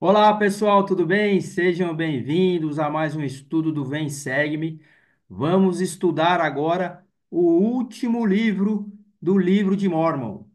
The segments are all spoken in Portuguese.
Olá, pessoal, tudo bem? Sejam bem-vindos a mais um estudo do Vem Segue-me. Vamos estudar agora o último livro do livro de Mórmon,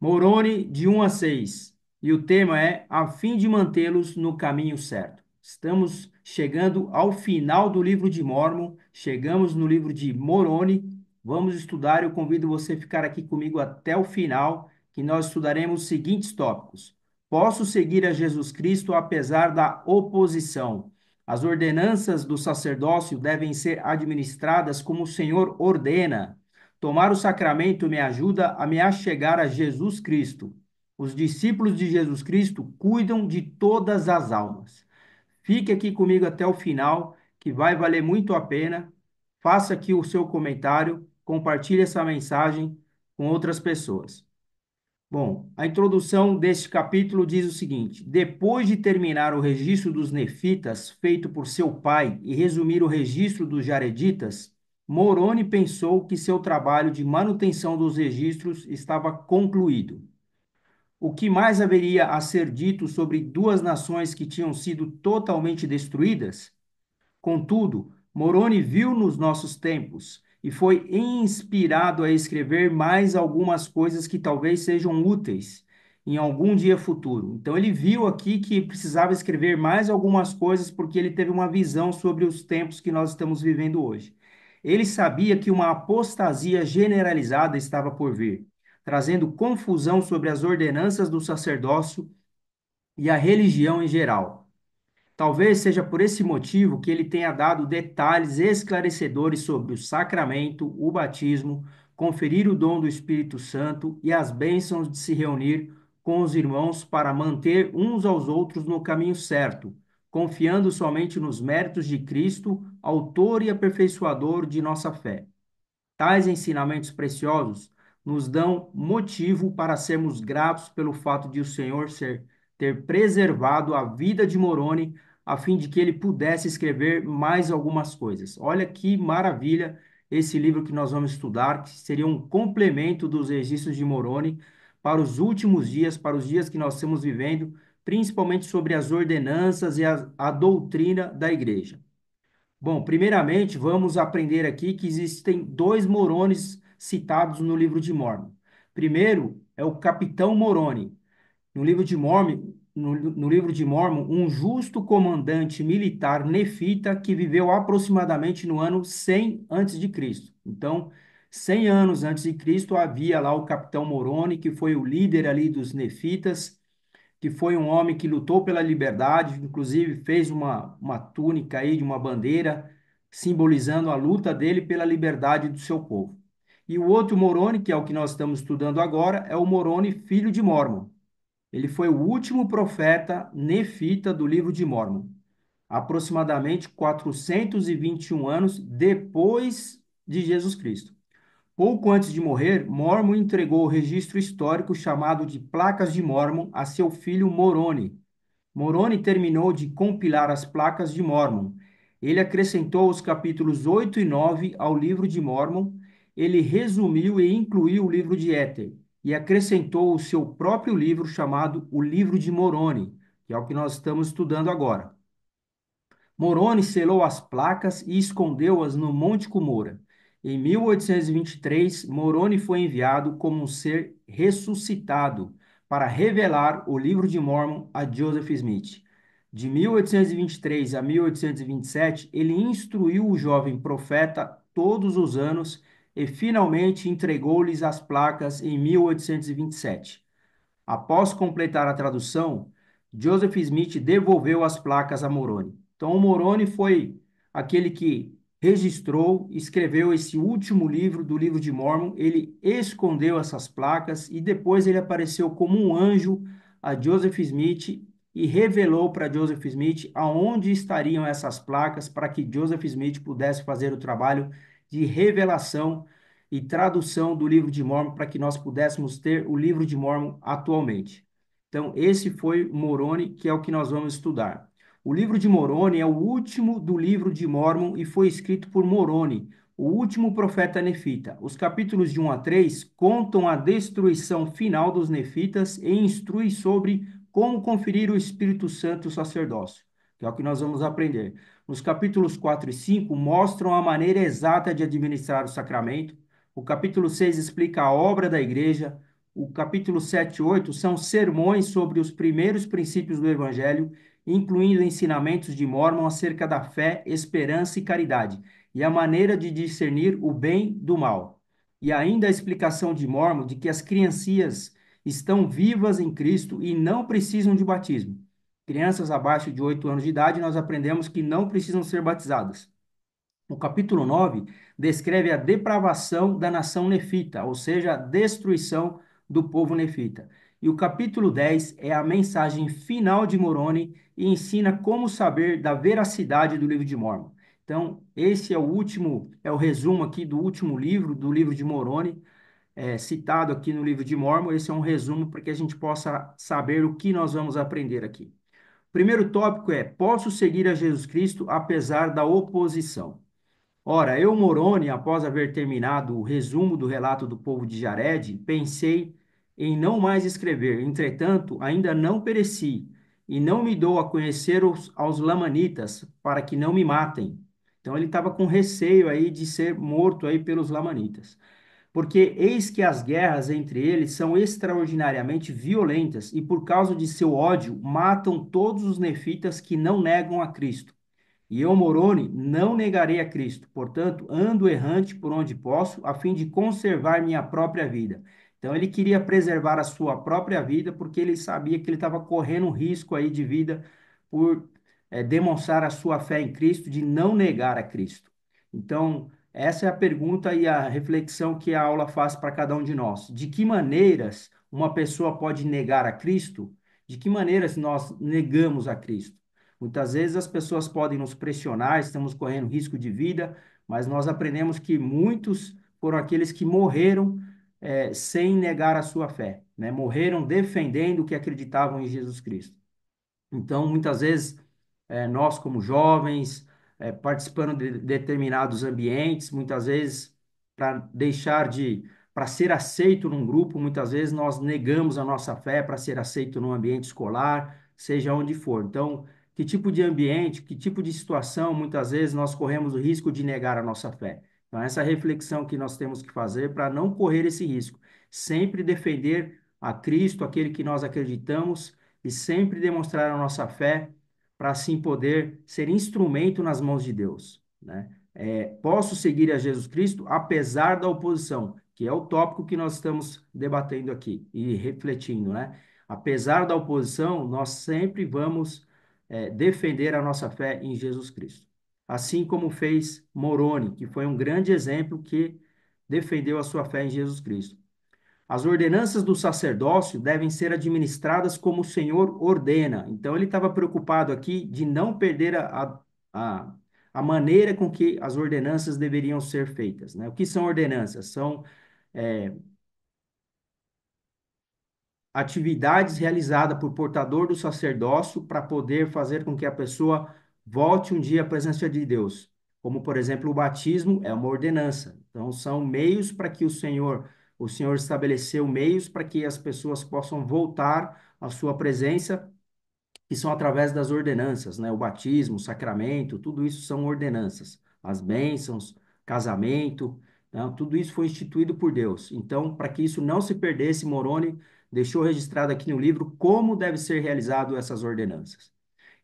Moroni de 1 a 6. E o tema é A fim de mantê-los no caminho certo. Estamos chegando ao final do livro de Mórmon, chegamos no livro de Moroni. Vamos estudar. Eu convido você a ficar aqui comigo até o final, que nós estudaremos os seguintes tópicos. Posso seguir a Jesus Cristo apesar da oposição. As ordenanças do sacerdócio devem ser administradas como o Senhor ordena. Tomar o sacramento me ajuda a me achegar a Jesus Cristo. Os discípulos de Jesus Cristo cuidam de todas as almas. Fique aqui comigo até o final, que vai valer muito a pena. Faça aqui o seu comentário, compartilhe essa mensagem com outras pessoas. Bom, a introdução deste capítulo diz o seguinte: depois de terminar o registro dos nefitas, feito por seu pai, e resumir o registro dos jareditas, Moroni pensou que seu trabalho de manutenção dos registros estava concluído. O que mais haveria a ser dito sobre duas nações que tinham sido totalmente destruídas? Contudo, Moroni viu nos nossos tempos e foi inspirado a escrever mais algumas coisas que talvez sejam úteis em algum dia futuro. Então, ele viu aqui que precisava escrever mais algumas coisas porque ele teve uma visão sobre os tempos que nós estamos vivendo hoje. Ele sabia que uma apostasia generalizada estava por vir, trazendo confusão sobre as ordenanças do sacerdócio e a religião em geral. Talvez seja por esse motivo que ele tenha dado detalhes esclarecedores sobre o sacramento, o batismo, conferir o dom do Espírito Santo e as bênçãos de se reunir com os irmãos para manter uns aos outros no caminho certo, confiando somente nos méritos de Cristo, autor e aperfeiçoador de nossa fé. Tais ensinamentos preciosos nos dão motivo para sermos gratos pelo fato de o Senhor ter preservado a vida de Moroni, a fim de que ele pudesse escrever mais algumas coisas. Olha que maravilha esse livro que nós vamos estudar, que seria um complemento dos registros de Moroni para os últimos dias, para os dias que nós estamos vivendo, principalmente sobre as ordenanças e a doutrina da igreja. Bom, primeiramente, vamos aprender aqui que existem dois Morones citados no livro de Mórmon. Primeiro é o capitão Moroni. No livro de Mórmon, um justo comandante militar nefita que viveu aproximadamente no ano 100 antes de Cristo. Então, 100 anos antes de Cristo havia lá o capitão Moroni, que foi o líder ali dos nefitas, que foi um homem que lutou pela liberdade, inclusive fez uma túnica aí de uma bandeira, simbolizando a luta dele pela liberdade do seu povo. E o outro Moroni, que é o que nós estamos estudando agora, é o Moroni, filho de Mórmon. Ele foi o último profeta nefita do livro de Mórmon, aproximadamente 421 anos depois de Jesus Cristo. Pouco antes de morrer, Mormon entregou o registro histórico chamado de Placas de Mórmon a seu filho Moroni. Moroni terminou de compilar as Placas de Mórmon. Ele acrescentou os capítulos 8 e 9 ao livro de Mórmon. Ele resumiu e incluiu o livro de Éter e acrescentou o seu próprio livro chamado o Livro de Moroni, que é o que nós estamos estudando agora. Moroni selou as placas e escondeu-as no Monte Cumora. Em 1823, Moroni foi enviado como um ser ressuscitado para revelar o livro de Mórmon a Joseph Smith. De 1823 a 1827, ele instruiu o jovem profeta todos os anos e finalmente entregou-lhes as placas em 1827. Após completar a tradução, Joseph Smith devolveu as placas a Moroni. Então, o Moroni foi aquele que registrou, escreveu esse último livro do livro de Mórmon. Ele escondeu essas placas e depois ele apareceu como um anjo a Joseph Smith e revelou para Joseph Smith aonde estariam essas placas para que Joseph Smith pudesse fazer o trabalho de revelação e tradução do livro de Mórmon para que nós pudéssemos ter o livro de Mórmon atualmente. Então, esse foi Moroni, que é o que nós vamos estudar. O livro de Moroni é o último do livro de Mórmon e foi escrito por Moroni, o último profeta nefita. Os capítulos de 1 a 3 contam a destruição final dos nefitas e instrui sobre como conferir o Espírito Santo e o sacerdócio, que é o que nós vamos aprender. Nos capítulos 4 e 5 mostram a maneira exata de administrar o sacramento. O capítulo 6 explica a obra da igreja. O capítulo 7 e 8 são sermões sobre os primeiros princípios do Evangelho, incluindo ensinamentos de Mórmon acerca da fé, esperança e caridade, e a maneira de discernir o bem do mal. E ainda a explicação de Mórmon de que as criancinhas estão vivas em Cristo e não precisam de batismo. Crianças abaixo de 8 anos de idade, nós aprendemos que não precisam ser batizadas. O capítulo 9 descreve a depravação da nação nefita, ou seja, a destruição do povo nefita. E o capítulo 10 é a mensagem final de Moroni e ensina como saber da veracidade do livro de Mórmon. Então, esse é o último, é o resumo aqui do último livro, do livro de Moroni, citado aqui no livro de Mórmon. Esse é um resumo para que a gente possa saber o que nós vamos aprender aqui. O primeiro tópico é: posso seguir a Jesus Cristo apesar da oposição. Ora, eu, Moroni, após haver terminado o resumo do relato do povo de Jared, pensei em não mais escrever. Entretanto, ainda não pereci, e não me dou a conhecer aos lamanitas, para que não me matem. Então ele estava com receio aí de ser morto aí pelos lamanitas. Porque eis que as guerras entre eles são extraordinariamente violentas, e por causa de seu ódio, matam todos os nefitas que não negam a Cristo. E eu, Moroni, não negarei a Cristo. Portanto, ando errante por onde posso, a fim de conservar minha própria vida. Então, ele queria preservar a sua própria vida, porque ele sabia que ele estava correndo um risco aí de vida por demonstrar a sua fé em Cristo, de não negar a Cristo. Então, essa é a pergunta e a reflexão que a aula faz para cada um de nós. De que maneiras uma pessoa pode negar a Cristo? De que maneiras nós negamos a Cristo? Muitas vezes as pessoas podem nos pressionar, estamos correndo risco de vida, mas nós aprendemos que muitos foram aqueles que morreram sem negar a sua fé, né? Morreram defendendo o que acreditavam em Jesus Cristo. Então, muitas vezes, nós, como jovens, participando de determinados ambientes, muitas vezes, para deixar de, para ser aceito num grupo, muitas vezes nós negamos a nossa fé para ser aceito num ambiente escolar, seja onde for. Então, que tipo de ambiente, que tipo de situação, muitas vezes nós corremos o risco de negar a nossa fé. Então, essa reflexão que nós temos que fazer para não correr esse risco. Sempre defender a Cristo, aquele que nós acreditamos, e sempre demonstrar a nossa fé para assim poder ser instrumento nas mãos de Deus, né? Posso seguir a Jesus Cristo apesar da oposição, que é o tópico que nós estamos debatendo aqui e refletindo, né? Apesar da oposição, nós sempre vamos defender a nossa fé em Jesus Cristo. Assim como fez Moroni, que foi um grande exemplo que defendeu a sua fé em Jesus Cristo. As ordenanças do sacerdócio devem ser administradas como o Senhor ordena. Então, ele estava preocupado aqui de não perder a, a maneira com que as ordenanças deveriam ser feitas, né? O que são ordenanças? São é, atividades realizadas por portador do sacerdócio para poder fazer com que a pessoa volte um dia à presença de Deus. Como, por exemplo, o batismo é uma ordenança. Então, são meios para que o Senhor estabeleceu meios para que as pessoas possam voltar à sua presença, que são através das ordenanças, né? O batismo, o sacramento, tudo isso são ordenanças. As bênçãos, casamento, né? Tudo isso foi instituído por Deus. Então, para que isso não se perdesse, Moroni deixou registrado aqui no livro como deve ser realizado essas ordenanças.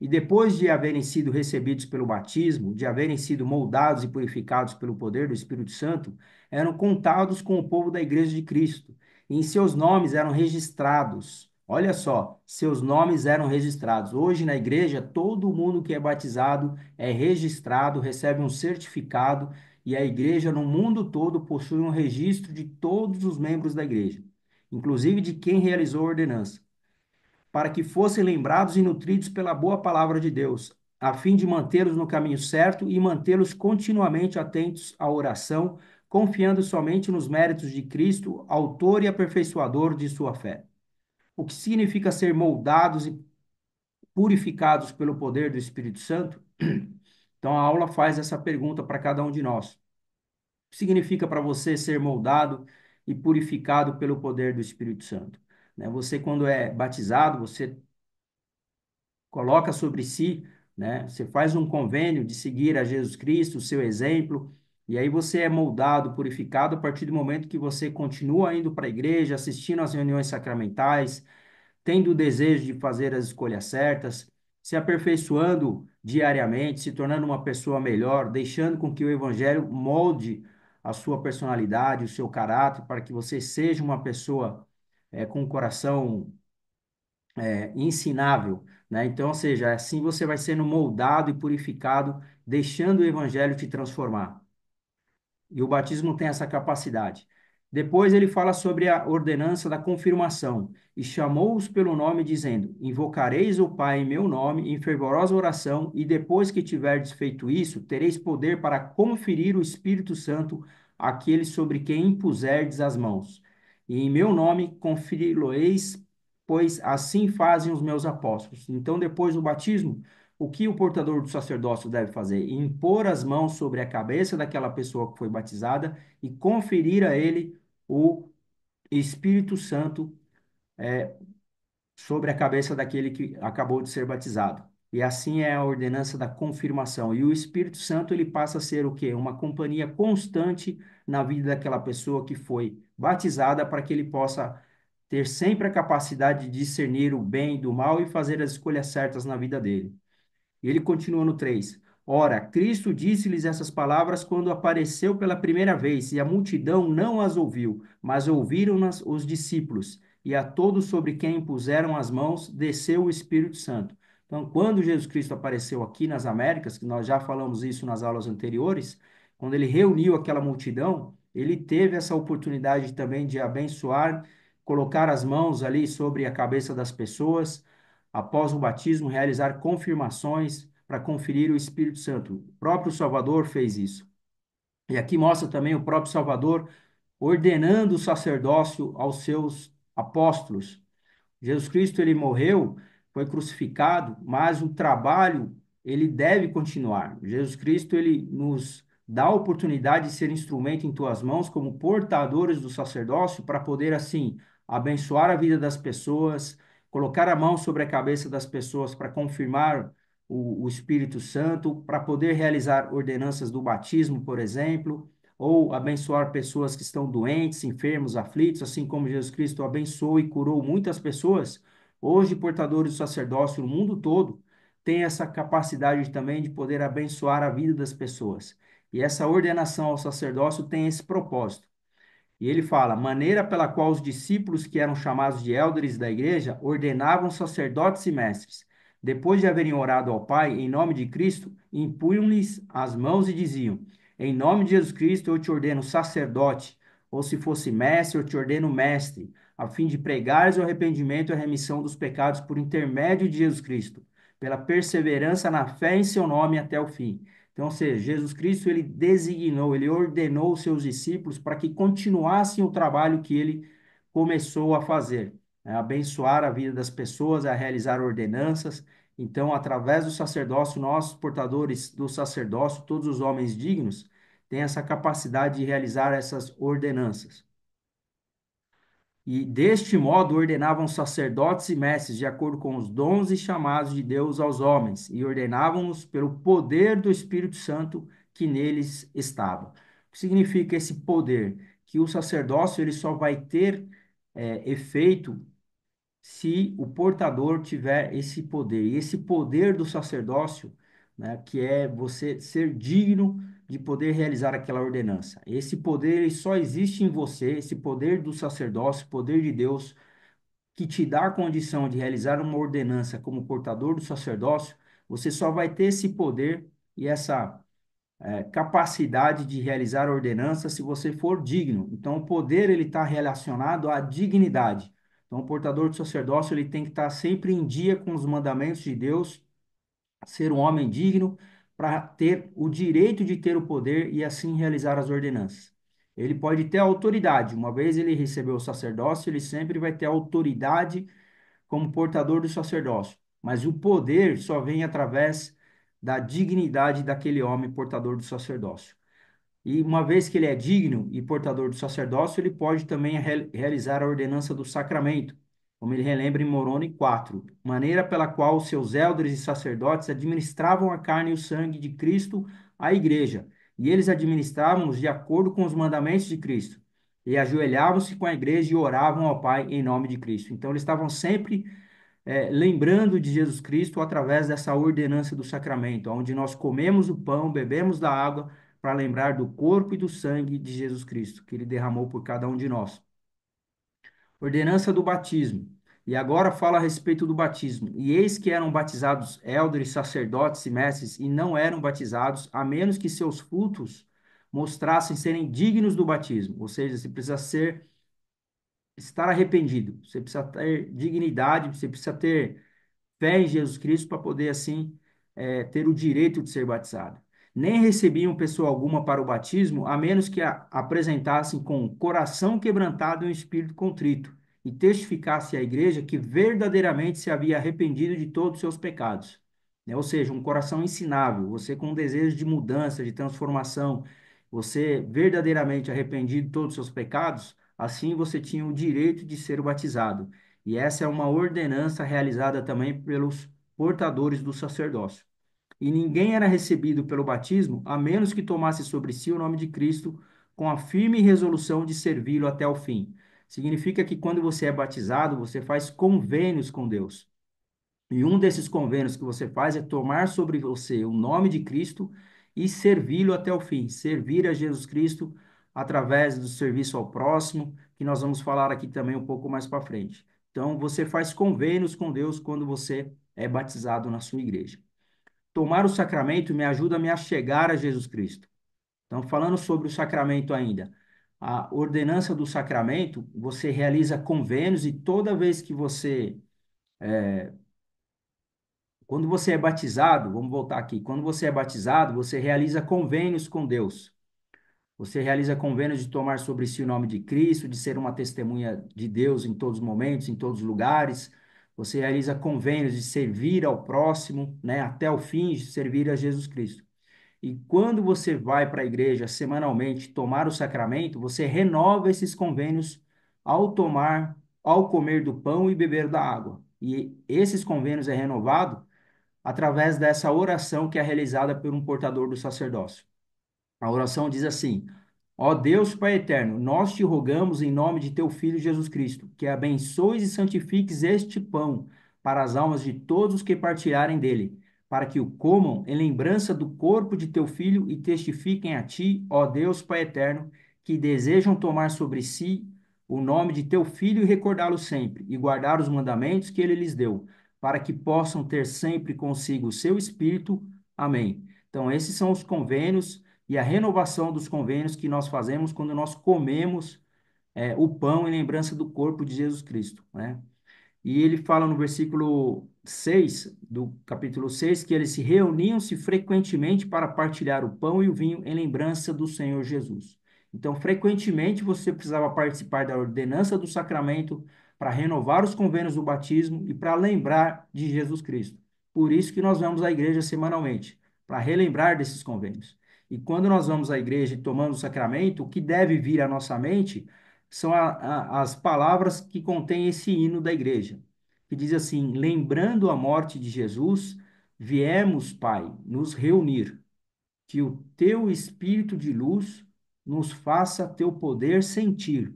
E depois de haverem sido recebidos pelo batismo, de haverem sido moldados e purificados pelo poder do Espírito Santo, eram contados com o povo da Igreja de Cristo. E em seus nomes eram registrados. Olha só, seus nomes eram registrados. Hoje na igreja, todo mundo que é batizado é registrado, recebe um certificado, e a igreja no mundo todo possui um registro de todos os membros da igreja, inclusive de quem realizou a ordenança, para que fossem lembrados e nutridos pela boa palavra de Deus, a fim de mantê-los no caminho certo e mantê-los continuamente atentos à oração, confiando somente nos méritos de Cristo, autor e aperfeiçoador de sua fé. O que significa ser moldados e purificados pelo poder do Espírito Santo? Então a aula faz essa pergunta para cada um de nós. O que significa para você ser moldado e purificado pelo poder do Espírito Santo? Né? Você, quando é batizado, você coloca sobre si, né? Você faz um convênio de seguir a Jesus Cristo, o seu exemplo, e aí você é moldado, purificado a partir do momento que você continua indo para a igreja, assistindo às reuniões sacramentais, tendo o desejo de fazer as escolhas certas, se aperfeiçoando diariamente, se tornando uma pessoa melhor, deixando com que o evangelho molde a sua personalidade, o seu caráter, para que você seja uma pessoa com um coração ensinável, né? Então, ou seja, assim você vai sendo moldado e purificado, deixando o evangelho te transformar. E o batismo tem essa capacidade. Depois ele fala sobre a ordenança da confirmação. E chamou-os pelo nome, dizendo: Invocareis o Pai em meu nome, em fervorosa oração, e depois que tiverdes feito isso, tereis poder para conferir o Espírito Santo àqueles sobre quem impuserdes as mãos. E em meu nome conferi-lo-eis, pois assim fazem os meus apóstolos. Então, depois do batismo, o que o portador do sacerdócio deve fazer? Impor as mãos sobre a cabeça daquela pessoa que foi batizada e conferir a ele o Espírito Santo sobre a cabeça daquele que acabou de ser batizado. E assim é a ordenança da confirmação. E o Espírito Santo ele passa a ser o quê? Uma companhia constante na vida daquela pessoa que foi batizada para que ele possa ter sempre a capacidade de discernir o bem do mal e fazer as escolhas certas na vida dele. E ele continua no 3. Ora, Cristo disse-lhes essas palavras quando apareceu pela primeira vez, e a multidão não as ouviu, mas ouviram-nas os discípulos, e a todos sobre quem impuseram as mãos desceu o Espírito Santo. Então, quando Jesus Cristo apareceu aqui nas Américas, que nós já falamos isso nas aulas anteriores, quando ele reuniu aquela multidão, ele teve essa oportunidade também de abençoar, colocar as mãos ali sobre a cabeça das pessoas após o batismo, realizar confirmações para conferir o Espírito Santo. O próprio Salvador fez isso. E aqui mostra também o próprio Salvador ordenando o sacerdócio aos seus apóstolos. Jesus Cristo ele morreu, foi crucificado, mas o trabalho ele deve continuar. Jesus Cristo ele nos dá a oportunidade de ser instrumento em tuas mãos como portadores do sacerdócio para poder assim abençoar a vida das pessoas, colocar a mão sobre a cabeça das pessoas para confirmar o Espírito Santo, para poder realizar ordenanças do batismo, por exemplo, ou abençoar pessoas que estão doentes, enfermos, aflitos, assim como Jesus Cristo abençoou e curou muitas pessoas. Hoje, portadores do sacerdócio no mundo todo têm essa capacidade também de poder abençoar a vida das pessoas. E essa ordenação ao sacerdócio tem esse propósito. E ele fala: maneira pela qual os discípulos que eram chamados de élderes da igreja ordenavam sacerdotes e mestres. Depois de haverem orado ao Pai em nome de Cristo, impunham-lhes as mãos e diziam: em nome de Jesus Cristo eu te ordeno sacerdote, ou se fosse mestre, eu te ordeno mestre, a fim de pregares o arrependimento e a remissão dos pecados por intermédio de Jesus Cristo, pela perseverança na fé em seu nome até o fim. Então, ou seja, Jesus Cristo ele designou, ele ordenou os seus discípulos para que continuassem o trabalho que ele começou a fazer, né? Abençoar a vida das pessoas, a realizar ordenanças. Então, através do sacerdócio, nós, portadores do sacerdócio, todos os homens dignos, têm essa capacidade de realizar essas ordenanças. E deste modo ordenavam sacerdotes e mestres de acordo com os dons e chamados de Deus aos homens, e ordenavam-os pelo poder do Espírito Santo que neles estava. O que significa esse poder? Que o sacerdócio ele só vai ter efeito se o portador tiver esse poder. E esse poder do sacerdócio, né, que é você ser digno de poder realizar aquela ordenança. Esse poder ele só existe em você, esse poder do sacerdócio, poder de Deus, que te dá a condição de realizar uma ordenança como portador do sacerdócio, você só vai ter esse poder e essa capacidade de realizar ordenanças se você for digno. Então, o poder ele está relacionado à dignidade. Então, o portador do sacerdócio ele tem que estar sempre em dia com os mandamentos de Deus, ser um homem digno para ter o direito de ter o poder e assim realizar as ordenanças. Ele pode ter autoridade. Uma vez ele recebeu o sacerdócio, ele sempre vai ter autoridade como portador do sacerdócio. Mas o poder só vem através da dignidade daquele homem portador do sacerdócio. E uma vez que ele é digno e portador do sacerdócio, ele pode também realizar a ordenança do sacramento. como ele relembra em Moroni 4, maneira pela qual os seus elders e sacerdotes administravam a carne e o sangue de Cristo à igreja, e eles administravam-nos de acordo com os mandamentos de Cristo, e ajoelhavam-se com a igreja e oravam ao Pai em nome de Cristo. Então, eles estavam sempre lembrando de Jesus Cristo através dessa ordenança do sacramento, onde nós comemos o pão, bebemos da água, para lembrar do corpo e do sangue de Jesus Cristo, que ele derramou por cada um de nós. Ordenança do batismo. E agora fala a respeito do batismo. E eis que eram batizados elders, sacerdotes e mestres, e não eram batizados, a menos que seus frutos mostrassem serem dignos do batismo. Ou seja, você precisa estar arrependido, você precisa ter dignidade, você precisa ter fé em Jesus Cristo para poder, assim, ter o direito de ser batizado. Nem recebiam pessoa alguma para o batismo, a menos que apresentassem com o coração quebrantado e um espírito contrito, e testificasse à igreja que verdadeiramente se havia arrependido de todos os seus pecados. Né? Ou seja, um coração ensinável, você com um desejo de mudança, de transformação, você verdadeiramente arrependido de todos os seus pecados, assim você tinha o direito de ser batizado. E essa é uma ordenança realizada também pelos portadores do sacerdócio. E ninguém era recebido pelo batismo a menos que tomasse sobre si o nome de Cristo com a firme resolução de servi-lo até o fim. Significa que quando você é batizado, você faz convênios com Deus. E um desses convênios que você faz é tomar sobre você o nome de Cristo e servi-lo até o fim, servir a Jesus Cristo através do serviço ao próximo, que nós vamos falar aqui também um pouco mais para frente. Então, você faz convênios com Deus quando você é batizado na sua igreja. Tomar o sacramento me ajuda a me achegar a Jesus Cristo. Então, falando sobre o sacramento ainda, a ordenança do sacramento, você realiza convênios e toda vez que quando você é batizado, vamos voltar aqui, quando você é batizado, você realiza convênios com Deus. Você realiza convênios de tomar sobre si o nome de Cristo, de ser uma testemunha de Deus em todos os momentos, em todos os lugares. Você realiza convênios de servir ao próximo, né, até o fim, de servir a Jesus Cristo. E quando você vai para a igreja semanalmente tomar o sacramento, você renova esses convênios ao comer do pão e beber da água. E esses convênios é renovado através dessa oração que é realizada por um portador do sacerdócio. A oração diz assim: Ó Deus Pai eterno, nós te rogamos em nome de teu Filho Jesus Cristo, que abençoes e santifiques este pão para as almas de todos os que partilharem dele, para que o comam em lembrança do corpo de teu Filho e testifiquem a ti, ó Deus Pai eterno, que desejam tomar sobre si o nome de teu Filho e recordá-lo sempre, e guardar os mandamentos que ele lhes deu, para que possam ter sempre consigo o seu Espírito. Amém. Então, esses são os convênios e a renovação dos convênios que nós fazemos quando nós comemos o pão em lembrança do corpo de Jesus Cristo, né? E ele fala no versículo 6 do capítulo 6 que eles se reuniam-se frequentemente para partilhar o pão e o vinho em lembrança do Senhor Jesus. Então, frequentemente você precisava participar da ordenança do sacramento para renovar os convênios do batismo e para lembrar de Jesus Cristo. Por isso que nós vamos à igreja semanalmente, para relembrar desses convênios. E quando nós vamos à igreja e tomamos o sacramento, o que deve vir à nossa mente são as palavras que contêm esse hino da igreja, que diz assim: lembrando a morte de Jesus, viemos, Pai, nos reunir, que o teu espírito de luz nos faça teu poder sentir.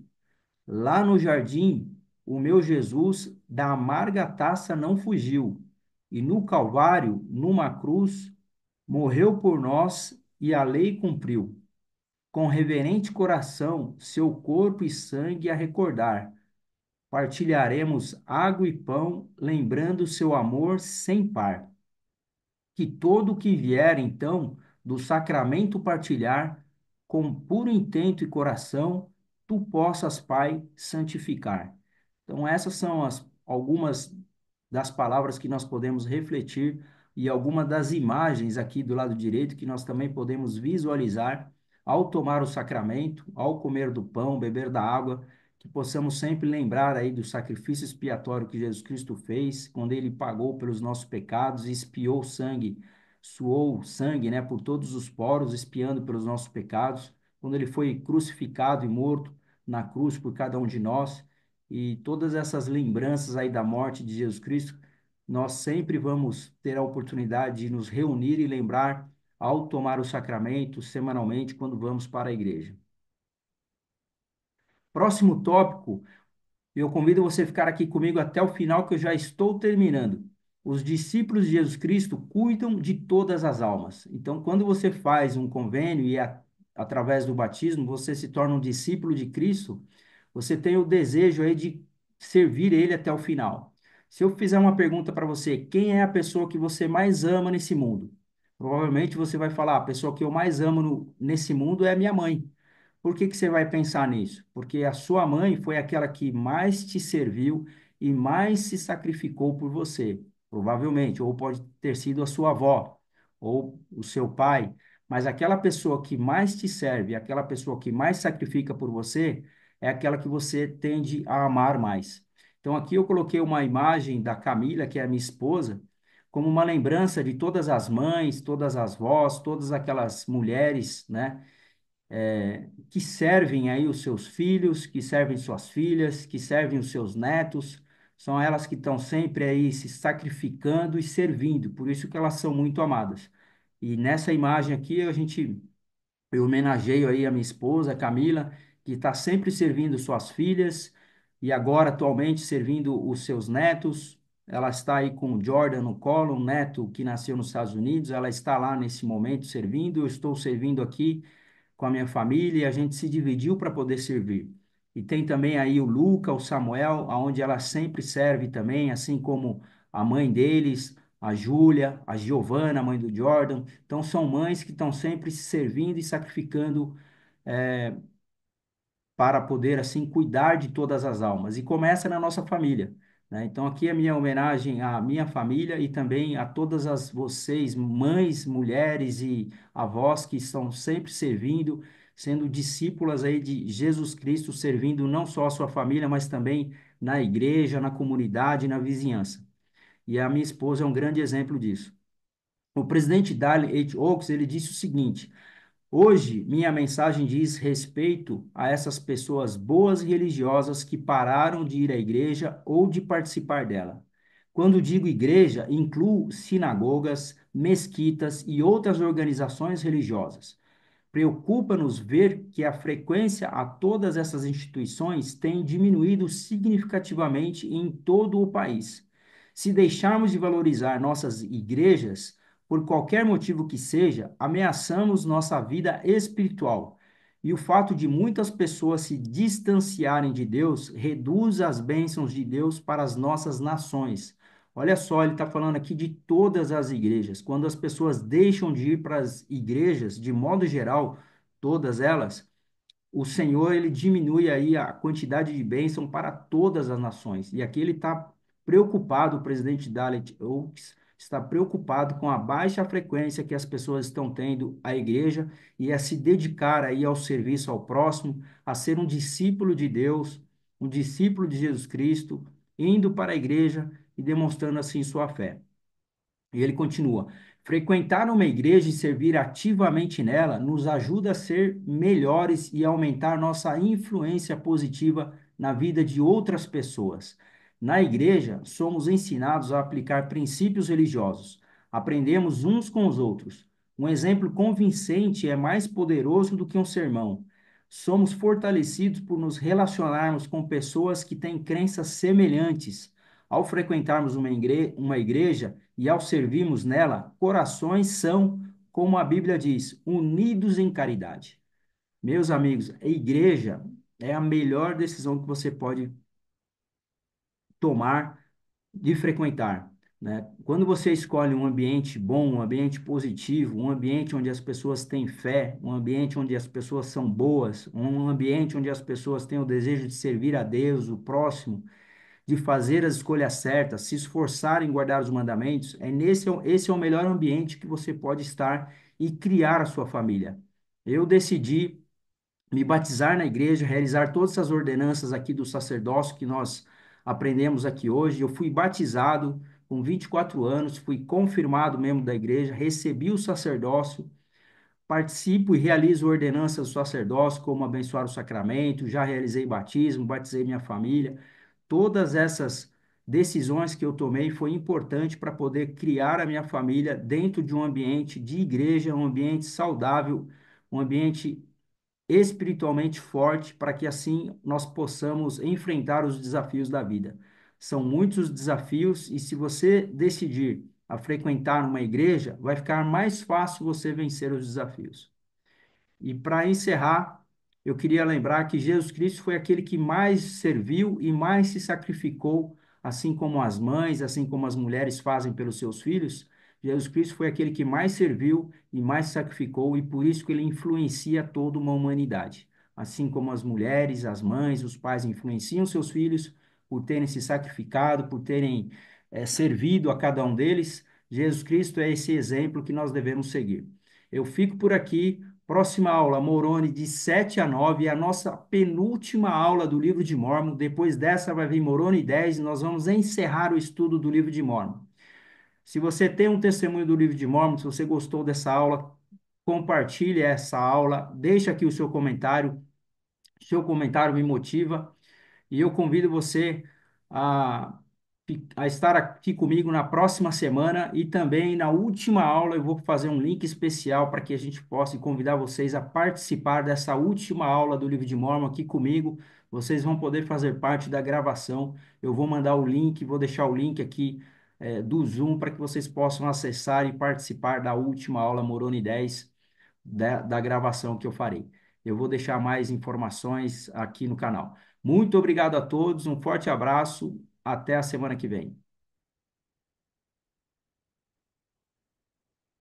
Lá no jardim, o meu Jesus da amarga taça não fugiu, e no Calvário, numa cruz, morreu por nós e a lei cumpriu com reverente coração, seu corpo e sangue a recordar. Partilharemos água e pão, lembrando seu amor sem par. Que todo o que vier, então, do sacramento partilhar, com puro intento e coração, tu possas, Pai, santificar. Então, essas são algumas das palavras que nós podemos refletir e algumas das imagens aqui do lado direito que nós também podemos visualizar ao tomar o sacramento, ao comer do pão, beber da água, que possamos sempre lembrar aí do sacrifício expiatório que Jesus Cristo fez, quando ele pagou pelos nossos pecados e expiou sangue, suou sangue, né, por todos os poros, expiando pelos nossos pecados, quando ele foi crucificado e morto na cruz por cada um de nós, e todas essas lembranças aí da morte de Jesus Cristo, nós sempre vamos ter a oportunidade de nos reunir e lembrar ao tomar o sacramento semanalmente quando vamos para a igreja. Próximo tópico, eu convido você a ficar aqui comigo até o final, que eu já estou terminando. Os discípulos de Jesus Cristo cuidam de todas as almas. Então, quando você faz um convênio e através do batismo você se torna um discípulo de Cristo, você tem o desejo aí de servir ele até o final. Se eu fizer uma pergunta para você, quem é a pessoa que você mais ama nesse mundo? Provavelmente você vai falar, a pessoa que eu mais amo nesse mundo é a minha mãe. Por que que você vai pensar nisso? Porque a sua mãe foi aquela que mais te serviu e mais se sacrificou por você, provavelmente, ou pode ter sido a sua avó ou o seu pai, mas aquela pessoa que mais te serve, aquela pessoa que mais sacrifica por você, é aquela que você tende a amar mais. Então aqui eu coloquei uma imagem da Camila, que é a minha esposa, como uma lembrança de todas as mães, todas as vós, todas aquelas mulheres, né? Que servem aí os seus filhos, que servem suas filhas, que servem os seus netos, são elas que estão sempre aí se sacrificando e servindo, por isso que elas são muito amadas. E nessa imagem aqui eu homenageio aí a minha esposa, Camila, que está sempre servindo suas filhas e agora atualmente servindo os seus netos. Ela está aí com o Jordan no colo, um neto que nasceu nos Estados Unidos. Ela está lá nesse momento servindo. Eu estou servindo aqui com a minha família e a gente se dividiu para poder servir. E tem também aí o Luca, o Samuel, aonde ela sempre serve também, assim como a mãe deles, a Júlia, a Giovana, a mãe do Jordan. Então são mães que estão sempre se servindo e sacrificando eh, para poder assim cuidar de todas as almas. E começa na nossa família, né? Então aqui é a minha homenagem à minha família e também a todas as vocês, mães, mulheres e avós que estão sempre servindo, sendo discípulas aí de Jesus Cristo, servindo não só a sua família, mas também na igreja, na comunidade, na vizinhança. E a minha esposa é um grande exemplo disso. O presidente Dallin H. Oaks, ele disse o seguinte: hoje, minha mensagem diz respeito a essas pessoas boas e religiosas que pararam de ir à igreja ou de participar dela. Quando digo igreja, incluo sinagogas, mesquitas e outras organizações religiosas. Preocupa-nos ver que a frequência a todas essas instituições tem diminuído significativamente em todo o país. Se deixarmos de valorizar nossas igrejas, por qualquer motivo que seja, ameaçamos nossa vida espiritual. E o fato de muitas pessoas se distanciarem de Deus reduz as bênçãos de Deus para as nossas nações. Olha só, ele está falando aqui de todas as igrejas. Quando as pessoas deixam de ir para as igrejas, de modo geral, todas elas, o Senhor ele diminui aí a quantidade de bênção para todas as nações. E aqui ele está preocupado, o presidente Dalit Oaks está preocupado com a baixa frequência que as pessoas estão tendo à igreja e a se dedicar aí ao serviço ao próximo, a ser um discípulo de Deus, um discípulo de Jesus Cristo, indo para a igreja e demonstrando assim sua fé. E ele continua: frequentar uma igreja e servir ativamente nela nos ajuda a ser melhores e aumentar nossa influência positiva na vida de outras pessoas. Na igreja, somos ensinados a aplicar princípios religiosos. Aprendemos uns com os outros. Um exemplo convincente é mais poderoso do que um sermão. Somos fortalecidos por nos relacionarmos com pessoas que têm crenças semelhantes. Ao frequentarmos uma igreja, e ao servirmos nela, corações são, como a Bíblia diz, unidos em caridade. Meus amigos, a igreja é a melhor decisão que você pode tomar de frequentar, né? Quando você escolhe um ambiente bom, um ambiente positivo, um ambiente onde as pessoas têm fé, um ambiente onde as pessoas são boas, um ambiente onde as pessoas têm o desejo de servir a Deus, o próximo, de fazer as escolhas certas, se esforçar em guardar os mandamentos, esse é o melhor ambiente que você pode estar e criar a sua família. Eu decidi me batizar na igreja, realizar todas essas ordenanças aqui do sacerdócio que nós aprendemos aqui hoje. Eu fui batizado com 24 anos, fui confirmado membro da igreja, recebi o sacerdócio, participo e realizo ordenanças do sacerdócio, como abençoar o sacramento, já realizei batismo, batizei minha família. todas essas decisões que eu tomei foi importante para poder criar a minha família dentro de um ambiente de igreja, um ambiente saudável, um ambiente espiritualmente forte, para que assim nós possamos enfrentar os desafios da vida. São muitos os desafios e se você decidir a frequentar uma igreja, vai ficar mais fácil você vencer os desafios. E para encerrar, eu queria lembrar que Jesus Cristo foi aquele que mais serviu e mais se sacrificou, assim como as mães, assim como as mulheres fazem pelos seus filhos. Jesus Cristo foi aquele que mais serviu e mais se sacrificou, e por isso que ele influencia toda uma humanidade. Assim como as mulheres, as mães, os pais influenciam seus filhos por terem se sacrificado, por terem servido a cada um deles, Jesus Cristo é esse exemplo que nós devemos seguir. Eu fico por aqui. Próxima aula, Moroni, de 7 a 9, é a nossa penúltima aula do livro de Mórmon. Depois dessa vai vir Moroni 10 e nós vamos encerrar o estudo do livro de Mórmon. Se você tem um testemunho do livro de Mórmon, se você gostou dessa aula, compartilhe essa aula, deixe aqui o seu comentário. Seu comentário me motiva e eu convido você a, a estar aqui comigo na próxima semana e também na última aula eu vou fazer um link especial para que a gente possa convidar vocês a participar dessa última aula do Livro de Mórmon aqui comigo. Vocês vão poder fazer parte da gravação. Eu vou mandar o link, vou deixar o link aqui do Zoom para que vocês possam acessar e participar da última aula Moroni 10 da gravação que eu farei. Eu vou deixar mais informações aqui no canal. Muito obrigado a todos, um forte abraço, até a semana que vem.